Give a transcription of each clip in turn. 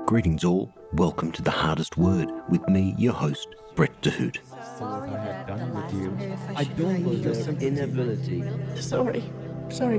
Greetings all, welcome to The Hardest Word with me, your host, Brett DeHoot. What I have done with you, I don't lose your inability. Sorry,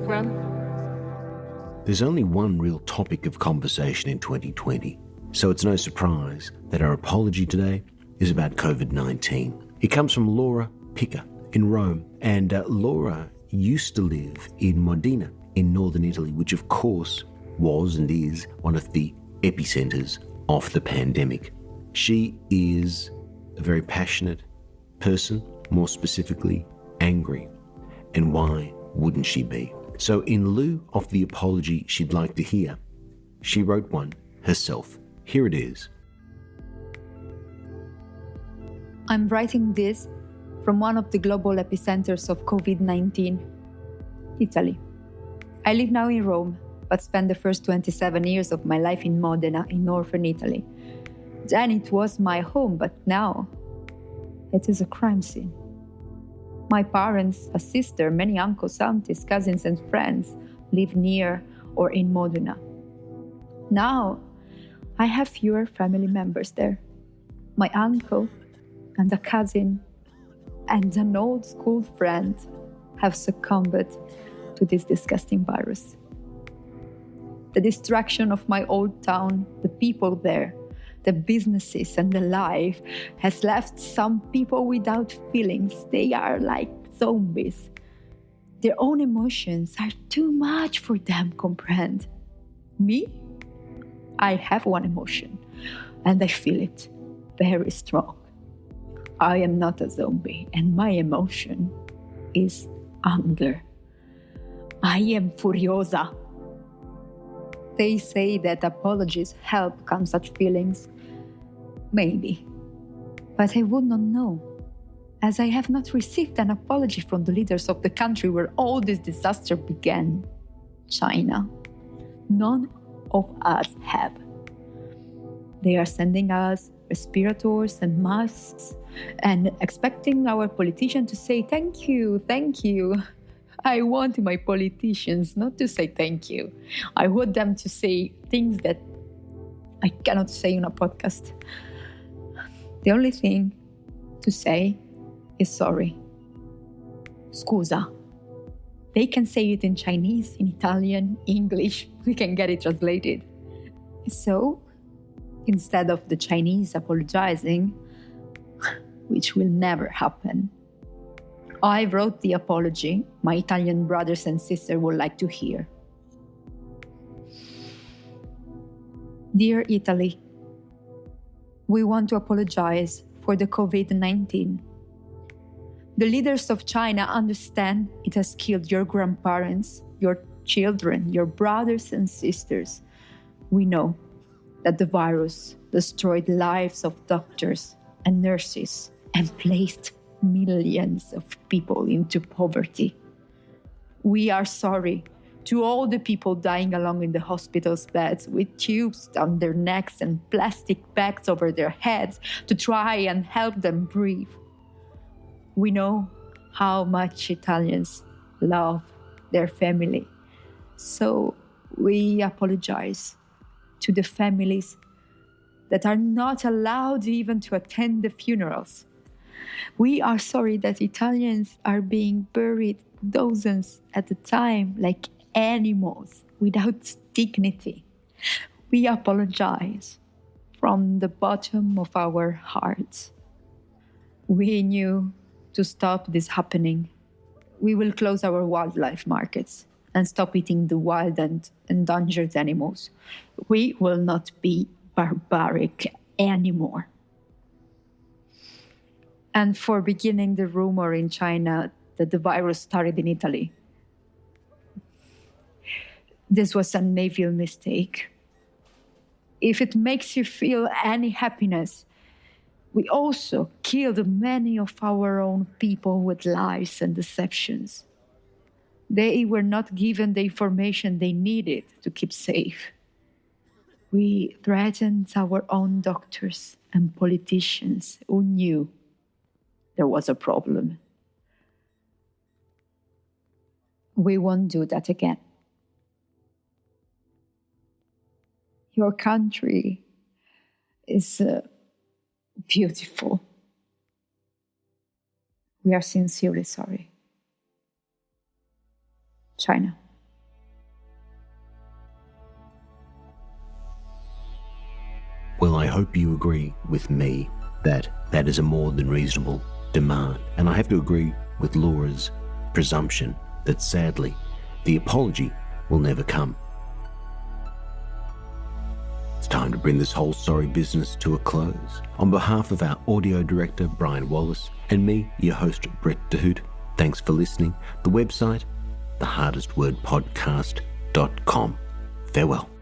Gran. There's only one real topic of conversation in 2020, so it's no surprise that our apology today is about COVID-19. It comes from Laura Picker in Rome, and Laura used to live in Modena in northern Italy, which of course was and is one of the epicenters of the pandemic. She is a very passionate person, more specifically angry. And why wouldn't she be? So in lieu of the apology she'd like to hear, she wrote one herself. Here it is. I'm writing this from one of the global epicenters of COVID-19, Italy. I live now in Rome, but spent the first 27 years of my life in Modena, in northern Italy. Then it was my home, but now it is a crime scene. My parents, a sister, many uncles, aunties, cousins, and friends live near or in Modena. Now, I have fewer family members there. My uncle and a cousin and an old school friend have succumbed to this disgusting virus. The destruction of my old town, the people there, the businesses and the life has left some people without feelings. They are like zombies. Their own emotions are too much for them to comprehend. Me? I have one emotion, and I feel it very strong. I am not a zombie, and my emotion is anger. I am furiosa. They say that apologies help calm such feelings. Maybe. But I would not know, as I have not received an apology from the leaders of the country where all this disaster began, China. None of us have. They are sending us respirators and masks and expecting our politicians to say thank you, thank you. I want my politicians not to say thank you. I want them to say things that I cannot say on a podcast. The only thing to say is sorry. Scusa. They can say it in Chinese, in Italian, English. We can get it translated. So, instead of the Chinese apologizing, which will never happen, I wrote the apology my Italian brothers and sisters would like to hear. Dear Italy, we want to apologize for the COVID-19. The leaders of China understand it has killed your grandparents, your children, your brothers and sisters. We know that the virus destroyed the lives of doctors and nurses and placed millions of people into poverty. We are sorry to all the people dying along in the hospital's beds with tubes down their necks and plastic bags over their heads to try and help them breathe. We know how much Italians love their family, so we apologize to the families that are not allowed even to attend the funerals. We are sorry that Italians are being buried dozens at a time like animals without dignity. We apologize from the bottom of our hearts. We knew to stop this happening, we will close our wildlife markets and stop eating the wild and endangered animals. We will not be barbaric anymore. And for beginning the rumor in China that the virus started in Italy. This was a naval mistake. If it makes you feel any happiness, we also killed many of our own people with lies and deceptions. They were not given the information they needed to keep safe. We threatened our own doctors and politicians who knew there was a problem. We won't do that again. Your country is beautiful. We are sincerely sorry. China. Well, I hope you agree with me that that is a more than reasonable demand. And I have to agree with Laura's presumption that sadly, the apology will never come. It's time to bring this whole sorry business to a close. On behalf of our audio director, Brian Wallace, and me, your host, Brett DeHoot, thanks for listening. The website, thehardestwordpodcast.com. Farewell.